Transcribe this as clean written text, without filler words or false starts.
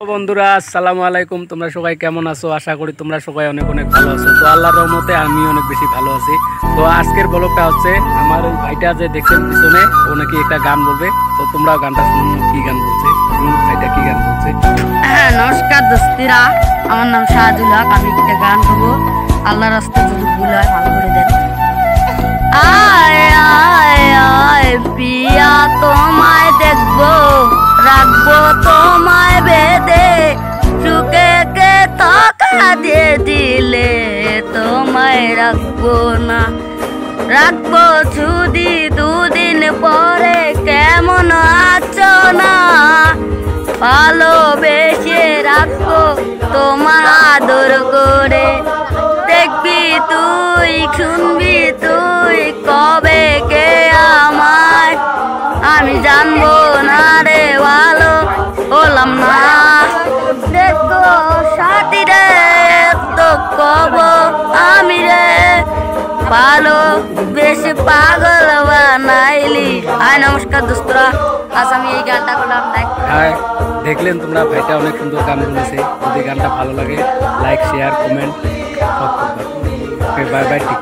বন্ধুরা আসসালামু আলাইকুম, তোমরা সবাই কেমন আছো? আশা করি তোমরা সবাই অনেক অনেক ভালো আছো। তো আল্লাহর রহমতে আমি অনেক বেশি ভালো আছি। তো আজকের ব্লগটা হচ্ছে আমার ওই ভাইটা যে দেখছেন পিছনে, ও নাকি একটা গান বলবে। তো তোমরা গানটা শুনুন, কি গান বলছে, ভাইটা কি গান বলছে। নমস্কার দোস্তিরা, আমার নাম শাহজুল হক। আমি একটা গান গাবো। আল্লাহর রাস্তায় যদি ভুল হয় ভালো করে দেন। আয় আয় আয় পিয়া, তোমায় দেখবো, রাখবো তোমায় বেঁধে, সুখে কে টাকা দিয়ে দিলে তোমায় রাখবো না। রাখবো যদি দুদিন পরে কেমন আছো না, ভালোবেসে রাখবো তোমার আদর করে। দেখবি তুই, শুনবি তুই, কবে কে আমায়, আমি জানবো না রে, ভালো হলাম না। দেখো সাথী রে, তো কব আমি রে, ভালো বেশি পাগল বানাইলি। হাই নমস্কার দোস্তরা, আজ আমি এই গানটা করলাম। হ্যাঁ, দেখলেন তোমরা, ভাইটা অনেক সুন্দর গান বলেছে। যদি গানটা ভালো লাগে লাইক শেয়ার কমেন্ট সব করবে। বাই বাই, ঠিক।